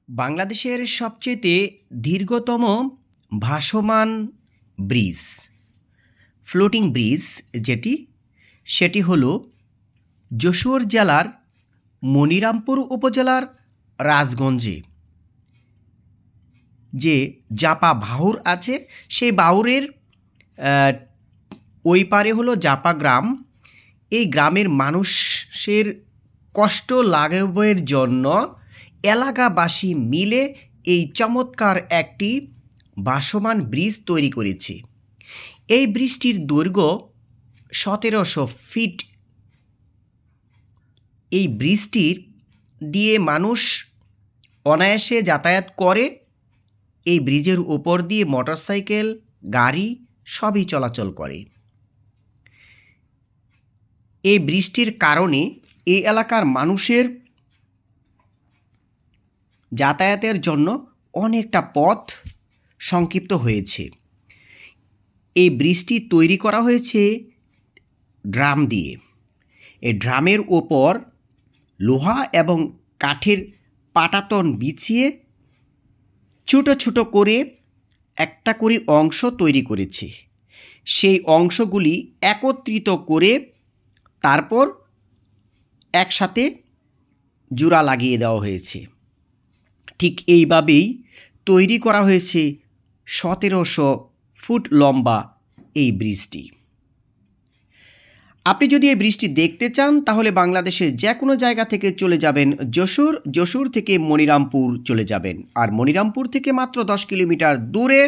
বাংলাদেশের সবচেয়ে দীর্ঘতম ভাসমান ব্রিজ, ফ্লোটিং ব্রিজ সেটি হলো যশোর জেলার মনিরামপুর উপজেলার রাজগঞ্জে যে জাপা বাহুর আছে, সেই বাহুরের ওই পারে হলো জাপা গ্রাম। এই গ্রামের মানুষের কষ্ট লাঘবের জন্য এলাকাবাসী মিলে এই চমৎকার একটি ভাসমান ব্রিজ তৈরি করেছে। এই ব্রিজটির দৈর্ঘ্য ১৭০০ ফিট। এই ব্রিজটির দিয়ে মানুষ অনায়াসে যাতায়াত করে। এই ব্রিজের উপর দিয়ে মোটরসাইকেল, গাড়ি সবই চলাচল করে। এই বৃষ্টির কারণে এই এলাকার মানুষের যাতায়াতের জন্য অনেকটা পথ সংক্ষিপ্ত হয়েছে। এই ব্রিজটি তৈরি করা হয়েছে ড্রাম দিয়ে। এই ড্রামের ওপর লোহা এবং কাঠের পাটাতন বিছিয়ে ছোট ছোট করে একটা করে অংশ তৈরি করেছে। সেই অংশগুলি একত্রিত করে তারপর একসাথে জোড়া লাগিয়ে দেওয়া হয়েছে। ঠিক এইভাবেই তৈরি করা হয়েছে ১৭০০ ফুট লম্বা এই ব্রিজটি। আপনি যদি এই ব্রিজটি দেখতে চান তাহলে বাংলাদেশের যে কোনো জায়গা থেকে চলে যাবেন যশোর থেকে মনিরামপুর চলে যাবেন। আর মনিরামপুর থেকে মাত্র ১০ কিলোমিটার দূরে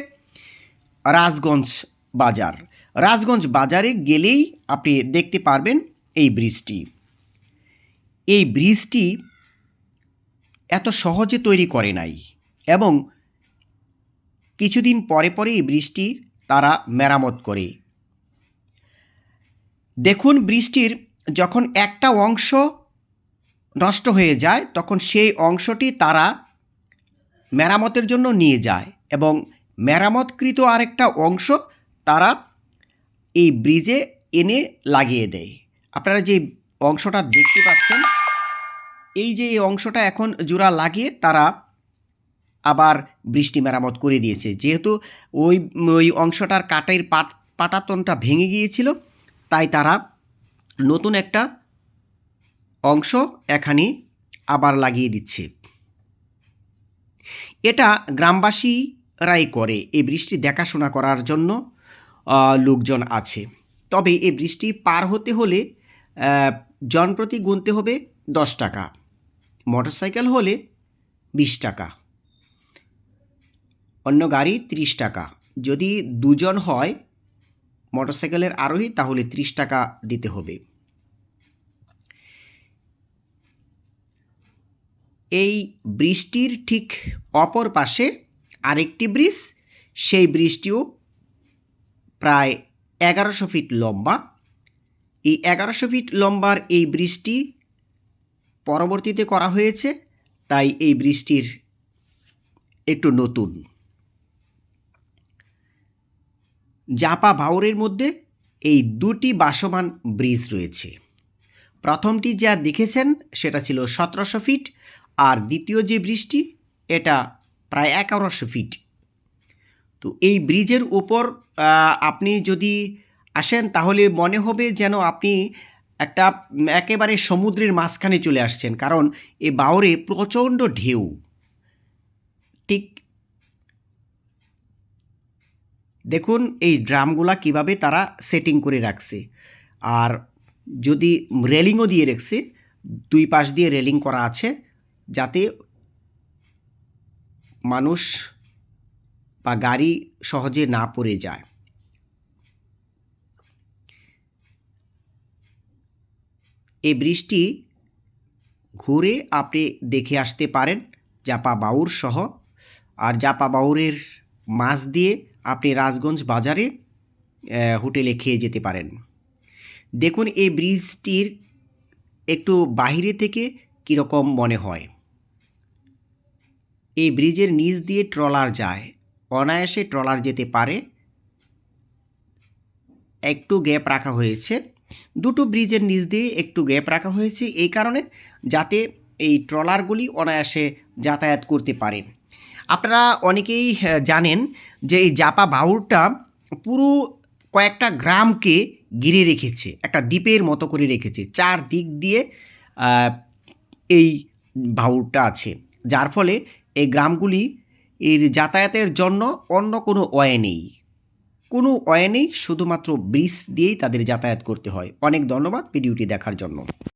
রাজগঞ্জ বাজার। রাজগঞ্জ বাজারে গেলেই আপনি দেখতে পারবেন এই ব্রিজটি। এই ব্রিজটি এত সহজে তৈরি করে নাই এবং কিছুদিন পরে পরে এই ব্রিজটি তারা মেরামত করে। দেখুন, ব্রিজটির যখন একটা অংশ নষ্ট হয়ে যায় তখন সেই অংশটি তারা মেরামতের জন্য নিয়ে যায় এবং মেরামতকৃত আরেকটা অংশ তারা এই ব্রিজে এনে লাগিয়ে দেয়। আপনারা যে অংশটা দেখতে পাচ্ছেন, এই যে এই অংশটা এখন জোড়া লাগিয়ে তারা আবার ব্রিজটি মেরামত করে দিয়েছে। যেহেতু ওই অংশটার কাঠের পাটাতনটা ভেঙে গিয়েছিল, তাই তারা নতুন একটা অংশ এখানে আবার লাগিয়ে দিচ্ছে। এটা গ্রামবাসীরাই করে। এই ব্রিজটি দেখাশোনা করার জন্য লোকজন আছে। তবে এই ব্রিজটি পার হতে হলে জনপ্রতি গুনতে হবে ১০ টাকা, মোটরসাইকেল হলে ২০ টাকা, অন্য গাড়ি ৩০ টাকা। যদি দুজন হয় মোটরসাইকেলের আরোহী তাহলে ৩০ টাকা দিতে হবে। এই ব্রিজটির ঠিক অপর পাশে আরেকটি ব্রিজ, সেই ব্রিজটিও প্রায় ১১০০ ফিট লম্বা। এই ১১০০ ফিট লম্বার এই ব্রিজটি পরবর্তীতে করা হয়েছে, তাই এই ব্রিজটির একটু নতুন। জাপা বাউরের মধ্যে এই দুটি ভাসমান ব্রিজ রয়েছে। প্রথমটি যা দেখেছেন সেটা ছিল ১৭০০ ফিট, আর দ্বিতীয় যে ব্রিজটি এটা প্রায় ১১০০ ফিট। তো এই ব্রিজের উপর আপনি যদি আসেন তাহলে মনে হবে যেন আপনি একেবারে সমুদ্রের মাঝখানে চলে আসছেন, কারণ এই বাউরে প্রচণ্ড ঢেউ। ঠিক দেখুন এই ড্রামগুলা কিভাবে তারা সেটিং করে রাখছে, আর যদি রেলিংও দিয়ে রাখছে, দুই পাশ দিয়ে রেলিং করা আছে যাতে মানুষ বা গাড়ি সহজে না পড়ে যায়। এই ব্রিজটি ঘুরে আপনি দেখে আসতে পারেন জাপা বাউর সহ। আর জাপা বাউরের মাছ দিয়ে আপনি রাজগঞ্জ বাজারে হোটেলে খেয়ে যেতে পারেন। দেখুন এই ব্রিজটির একটু বাহিরে থেকে কীরকম মনে হয়। এই ব্রিজের নিচ দিয়ে ট্রলার যায়, অনায়াসে ট্রলার যেতে পারে। একটু গ্যাপ রাখা হয়েছে, দুটো ব্রিজের নিচ দিয়ে একটু গ্যাপ রাখা হয়েছে এই কারণে যাতে এই ট্রলারগুলি অনায়াসে যাতায়াত করতে পারেন। আপনারা অনেকেই জানেন যে এই জাপা বাউরটা পুরো কয়েকটা গ্রামকে ঘিরে রেখেছে, একটা দ্বীপের মতো করে রেখেছে। চারদিক দিয়ে এই বাউরটা আছে, যার ফলে এই গ্রামগুলি এর যাতায়াতের জন্য অন্য কোনো ওয়ে নেই, শুধুমাত্র ব্রিজ দিয়েই তাদের যাতায়াত করতে হয়। অনেক ধন্যবাদ ভিডিওটি দেখার জন্য।